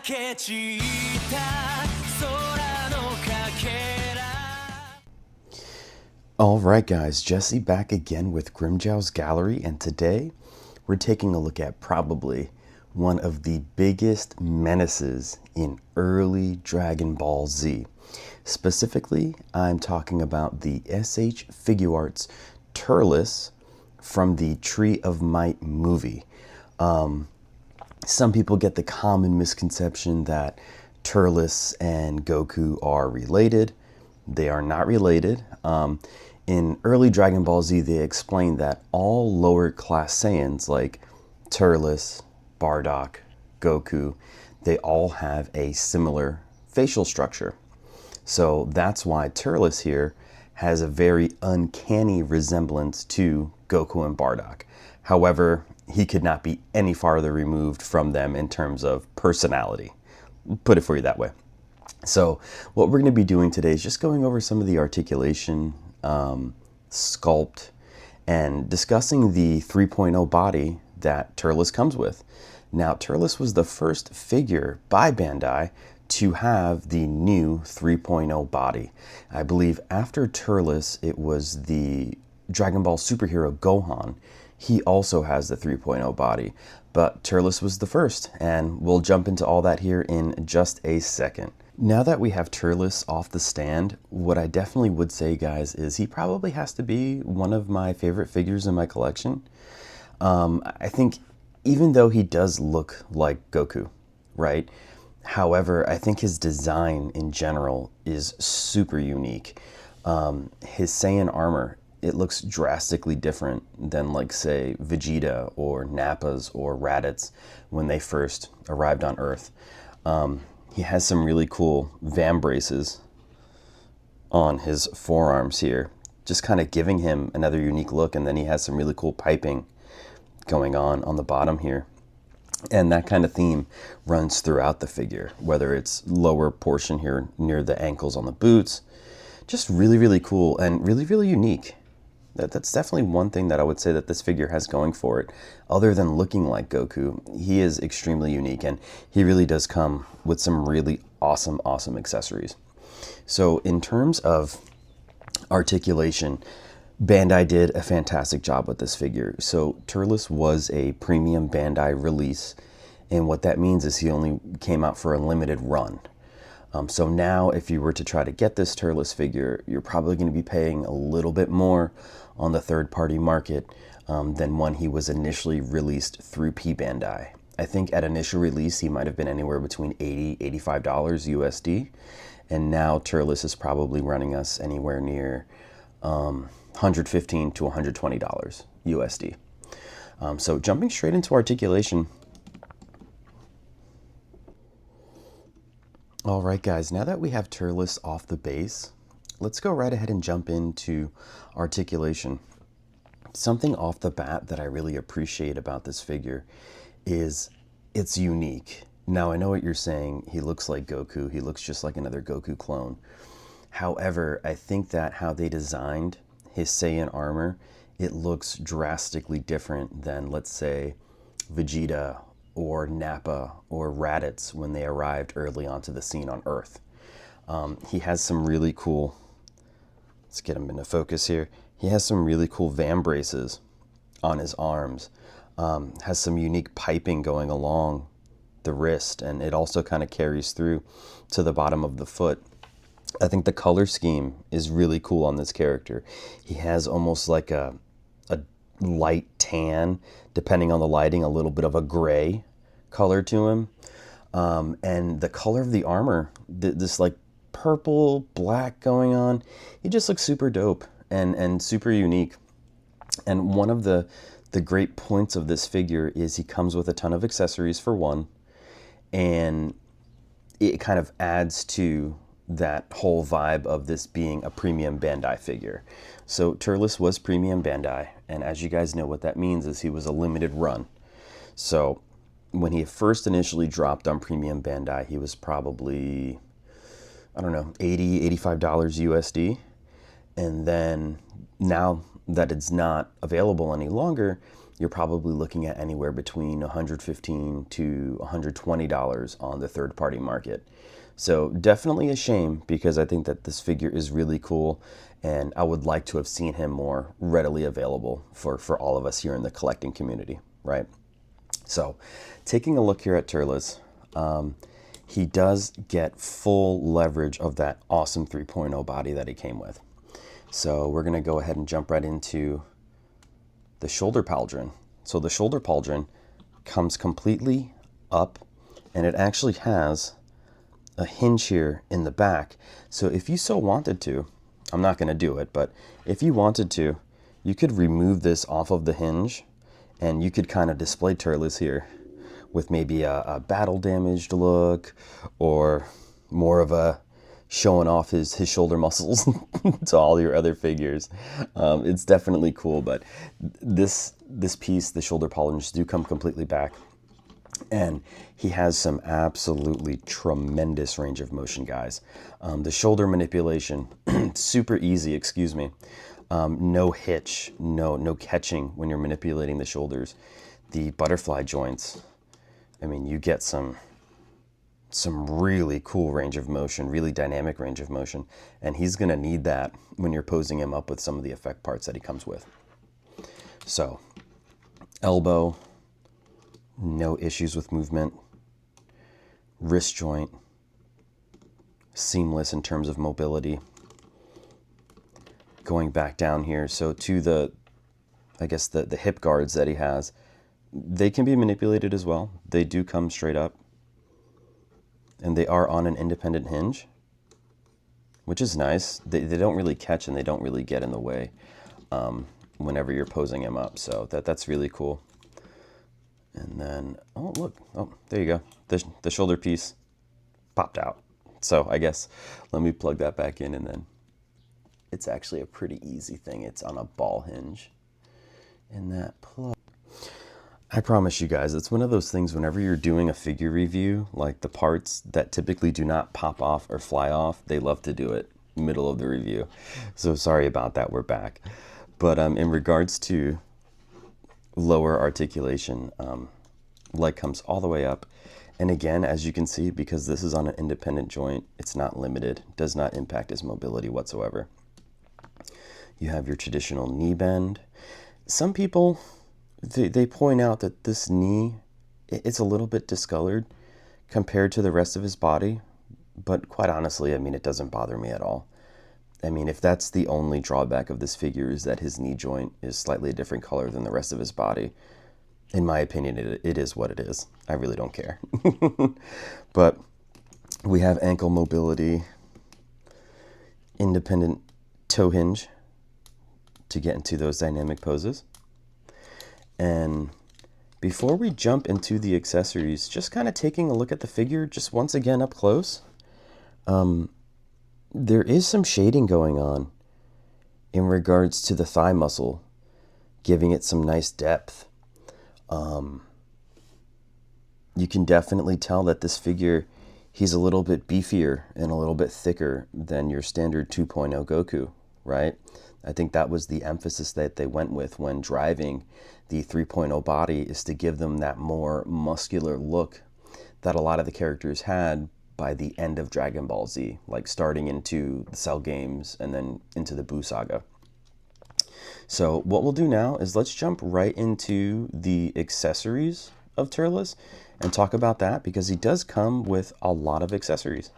け散った空のかけら Alright guys, Jesse back again with Grimjow's Gallery, and today we're taking a look at probably one of the biggest menaces in early Dragon Ball Z. Specifically, I'm talking about the SH Figuarts Turles from the Tree of Might movie. Some people get the common misconception that Turles and Goku are related. They are not related. In early Dragon Ball Z, they explained that all lower class Saiyans like Turles, Bardock, Goku, they all have a similar facial structure. So that's why Turles here has a very uncanny resemblance to Goku and Bardock. However, he could not be any farther removed from them in terms of personality. Put it for you that way. So what we're going to be doing today is just going over some of the articulation, sculpt, and discussing the 3.0 body that Turles comes with. Now, Turles was the first figure by Bandai to have the new 3.0 body. I believe after Turles, it was the Dragon Ball superhero Gohan. He also has the 3.0 body, but Turles was the first, and we'll jump into all that here in just a second. Now that we have Turles off the stand, what I definitely would say, guys, is he probably has to be one of my favorite figures in my collection. I think even though he does look like Goku, right? However, I think his design in general is super unique. His Saiyan armor, it looks drastically different than, like, say, Vegeta or Nappa's or Raditz when they first arrived on Earth. He has some really cool vambraces on his forearms here, just kind of giving him another unique look, and then he has some really cool piping going on the bottom here. And that kind of theme runs throughout the figure, whether it's lower portion here near the ankles on the boots. Just really, really cool and really, really unique. That's definitely one thing that I would say that this figure has going for it. Other than looking like Goku, he is extremely unique, and he really does come with some really awesome accessories. So in terms of articulation, Bandai did a fantastic job with this figure. So Turles was a premium Bandai release, and what that means is he only came out for a limited run. So now if you were to try to get this Turles figure, you're probably going to be paying a little bit more on the third-party market than when he was initially released through P Bandai. I think at initial release he might have been anywhere between $80–$85 USD, and now Turles is probably running us anywhere near $115 to $120 USD. So jumping straight into articulation. All right, guys, now that we have Turles off the base, let's go right ahead and jump into articulation. Something off the bat that I really appreciate about this figure is it's unique. Now, I know what you're saying. He looks like Goku. He looks just like another Goku clone. However, I think that how they designed his Saiyan armor, it looks drastically different than, let's say, Vegeta or Nappa or Raditz when they arrived early onto the scene on Earth. He has some really cool, let's get him into focus here. He has some really cool vambraces on his arms, has some unique piping going along the wrist, and it also kind of carries through to the bottom of the foot. I think the color scheme is really cool on this character. He has almost like a light tan, depending on the lighting, a little bit of a gray color to him. And the color of the armor, this like purple, black going on, he just looks super dope and super unique. And one of the great points of this figure is he comes with a ton of accessories for one, and it kind of adds to that whole vibe of this being a premium Bandai figure. So Turles was premium Bandai, and as you guys know, what that means is he was a limited run. So when he first initially dropped on premium Bandai, he was probably, I don't know, $80–$85 USD. And then now that it's not available any longer, you're probably looking at anywhere between $115 to $120 on the third-party market. So definitely a shame, because I think that this figure is really cool, and I would like to have seen him more readily available for all of us here in the collecting community, right? So taking a look here at Turles, he does get full leverage of that awesome 3.0 body that he came with. So we're going to go ahead and jump right into the shoulder pauldron. So the shoulder pauldron comes completely up, and it actually has a hinge here in the back. So if you so wanted to, I'm not going to do it, but if you wanted to, you could remove this off of the hinge, and you could kind of display Turles here with maybe a battle damaged look, or more of a showing off his shoulder muscles to all your other figures. It's definitely cool, but this piece, the shoulder pauldrons, do come completely back. And he has some absolutely tremendous range of motion, guys. The shoulder manipulation, super easy, excuse me. No hitch, no catching when you're manipulating the shoulders. The butterfly joints, I mean, you get some really cool range of motion, really dynamic range of motion. And he's gonna need that when you're posing him up with some of the effect parts that he comes with. So, elbow, no issues with movement. Wrist joint, seamless in terms of mobility. Going back down here, so to the, I guess the hip guards that he has, they can be manipulated as well. They do come straight up, and they are on an independent hinge, which is nice. They don't really catch, and they don't really get in the way whenever you're posing him up. So that's really cool. And then, oh, look, oh, there you go. The shoulder piece popped out. So I guess let me plug that back in, and then it's actually a pretty easy thing. It's on a ball hinge. And that plug, I promise you guys, it's one of those things whenever you're doing a figure review, like the parts that typically do not pop off or fly off, they love to do it middle of the review. So sorry about that, we're back. But in regards to lower articulation, leg comes all the way up. And again, as you can see, because this is on an independent joint, it's not limited, does not impact his mobility whatsoever. You have your traditional knee bend. Some people, they point out that this knee, it's a little bit discolored compared to the rest of his body, but quite honestly, I mean, it doesn't bother me at all. I mean, if that's the only drawback of this figure, is that his knee joint is slightly a different color than the rest of his body, in my opinion, it is what it is. I really don't care. But we have ankle mobility, independent toe hinge to get into those dynamic poses. And before we jump into the accessories, just kind of taking a look at the figure just once again up close, there is some shading going on in regards to the thigh muscle, giving it some nice depth. You can definitely tell that this figure, he's a little bit beefier and a little bit thicker than your standard 2.0 Goku, right? I think that was the emphasis that they went with when driving the 3.0 body, is to give them that more muscular look that a lot of the characters had by the end of Dragon Ball Z, like starting into the Cell games and then into the Buu saga. So what we'll do now is let's jump right into the accessories of Turles and talk about that, because he does come with a lot of accessories.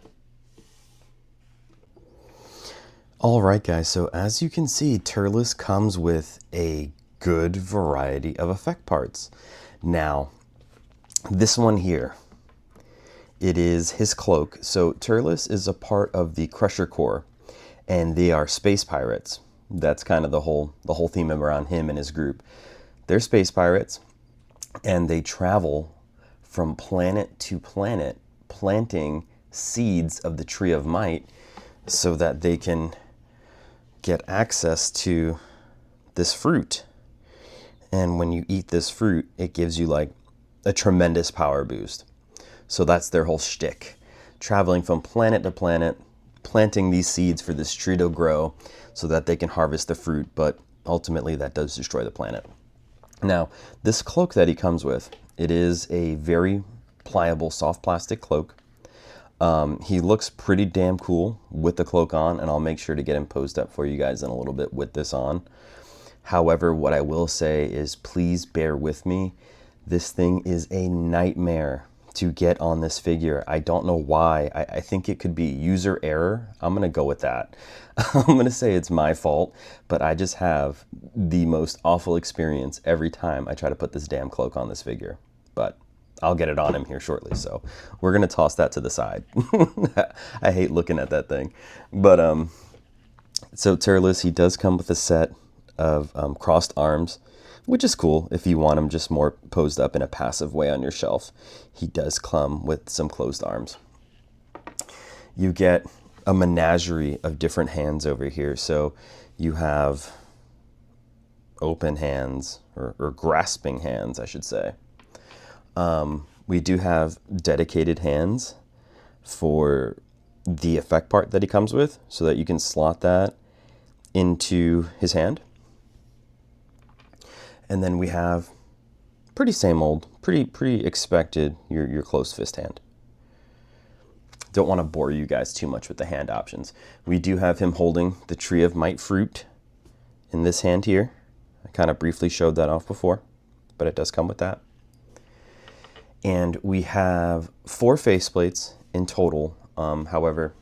All right, guys, so as you can see, Turles comes with a good variety of effect parts. Now, this one here, it is his cloak. So Turles is a part of the Crusher Corps, and they are space pirates. That's kind of the whole theme around him and his group. They're space pirates, and they travel from planet to planet, planting seeds of the Tree of Might so that they can get access to this fruit. And when you eat this fruit, it gives you like a tremendous power boost. So that's their whole shtick, traveling from planet to planet, planting these seeds for this tree to grow so that they can harvest the fruit, but ultimately that does destroy the planet. Now, this cloak that he comes with, it is a very pliable, soft plastic cloak. He looks pretty damn cool with the cloak on, and I'll make sure to get him posed up for you guys in a little bit with this on. However, what I will say is please bear with me. This thing is a nightmare to get on this figure. I don't know why. I think it could be user error. I'm going to go with that. I'm going to say it's my fault, but I just have the most awful experience every time I try to put this damn cloak on this figure. But I'll get it on him here shortly, so we're going to toss that to the side. I hate looking at that thing. But so Turles, he does come with a set of crossed arms, which is cool if you want him just more posed up in a passive way on your shelf. He does come with some closed arms. You get a menagerie of different hands over here. So you have open hands, or grasping hands, I should say. We do have dedicated hands for the effect part that he comes with, so that you can slot that into his hand. And then we have pretty same old, pretty expected, your closed fist hand. Don't want to bore you guys too much with the hand options. We do have him holding the Tree of Might fruit in this hand here. I kind of briefly showed that off before, but it does come with that. And we have 4 faceplates in total. However,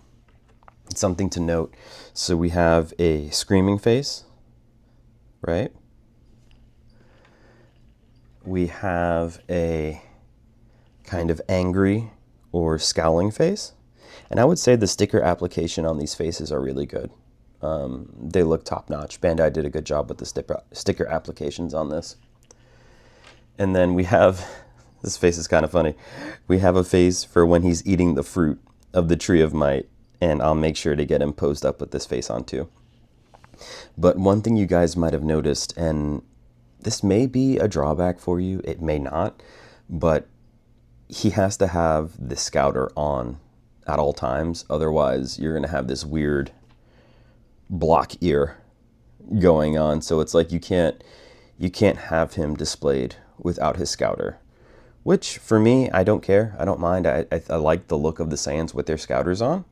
something to note. So we have a screaming face, right? We have a kind of angry or scowling face. And I would say the sticker application on these faces are really good. They look top-notch. Bandai did a good job with the sticker applications on this. And then we have, this face is kind of funny. We have a face for when he's eating the fruit of the Tree of Might, and I'll make sure to get him posed up with this face on too. But one thing you guys might have noticed, and this may be a drawback for you, it may not, but he has to have the scouter on at all times. Otherwise, you're going to have this weird block ear going on. So it's like you can't have him displayed without his scouter, which for me, I don't care. I don't mind. I like the look of the Saiyans with their scouters on.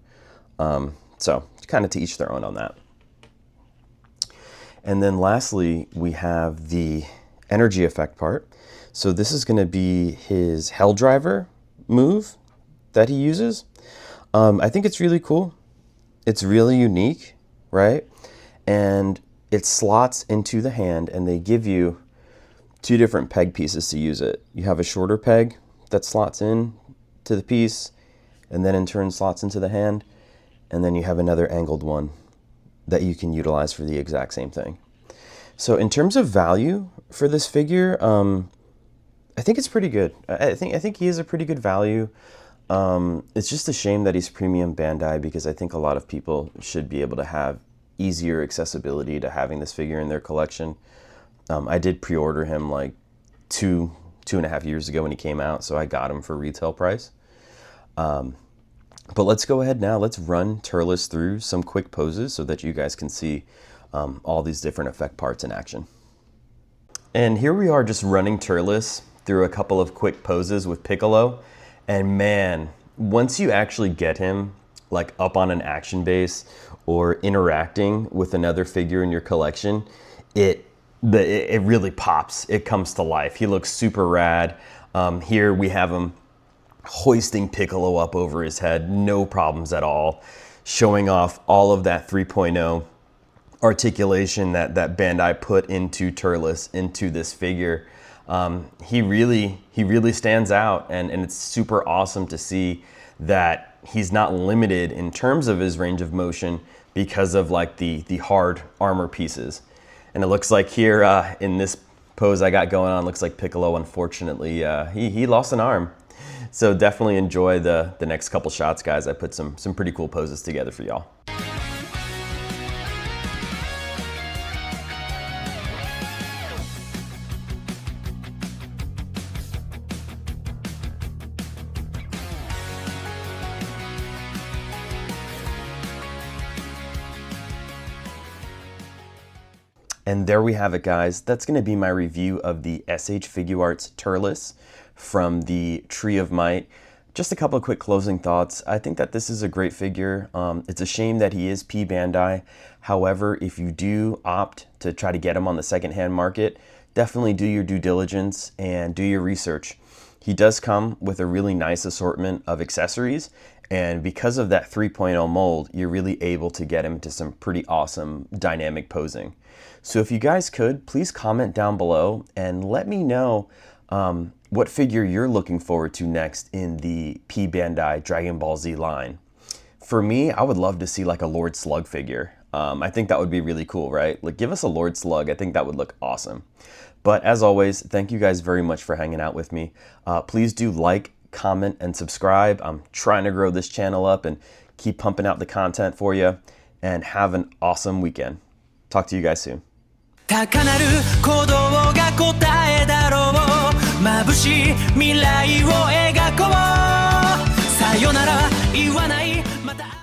So kind of to each their own on that. And then lastly, we have the energy effect part. So this is going to be his Hell Driver move that he uses. I think it's really cool. It's really unique, right? And it slots into the hand, and they give you 2 different peg pieces to use it. You have a shorter peg that slots in to the piece, and then in turn slots into the hand. And then you have another angled one that you can utilize for the exact same thing. So in terms of value for this figure, I think it's pretty good. I think he is a pretty good value. It's just a shame that he's premium Bandai, because I think a lot of people should be able to have easier accessibility to having this figure in their collection. I did pre-order him like two and a half years ago when he came out, so I got him for retail price. But let's go ahead now. Let's run Turles through some quick poses so that you guys can see all these different effect parts in action. And here we are just running Turles through a couple of quick poses with Piccolo. And man, once you actually get him like up on an action base or interacting with another figure in your collection, it really pops. It comes to life. He looks super rad. Here we have him hoisting Piccolo up over his head, no problems at all, showing off all of that 3.0 articulation that Bandai put into Turles, into this figure. He really stands out, and it's super awesome to see that he's not limited in terms of his range of motion because of like the hard armor pieces. And it looks like here in this pose I got going on, looks like Piccolo, unfortunately, he lost an arm. So definitely enjoy the next couple shots, guys. I put some pretty cool poses together for y'all. And there we have it, guys. That's going to be my review of the SH Figuarts Turles from the Tree of Might. Just a couple of quick closing thoughts. I think that this is a great figure. It's a shame that he is P Bandai. However, if you do opt to try to get him on the secondhand market, definitely do your due diligence and do your research. He does come with a really nice assortment of accessories, and because of that 3.0 mold, you're really able to get him to some pretty awesome dynamic posing. So if you guys could, please comment down below and let me know what figure you're looking forward to next in the P Bandai Dragon Ball Z line. For me, I would love to see like a Lord Slug figure. I think that would be really cool, right? Like, give us a Lord Slug. I think that would look awesome. But as always, thank you guys very much for hanging out with me. Please do like, comment, and subscribe. I'm trying to grow this channel up and keep pumping out the content for you. And have an awesome weekend. Talk to you guys soon. 高鳴る鼓動が答えだろう眩しい未来を描こうさよなら言わないまた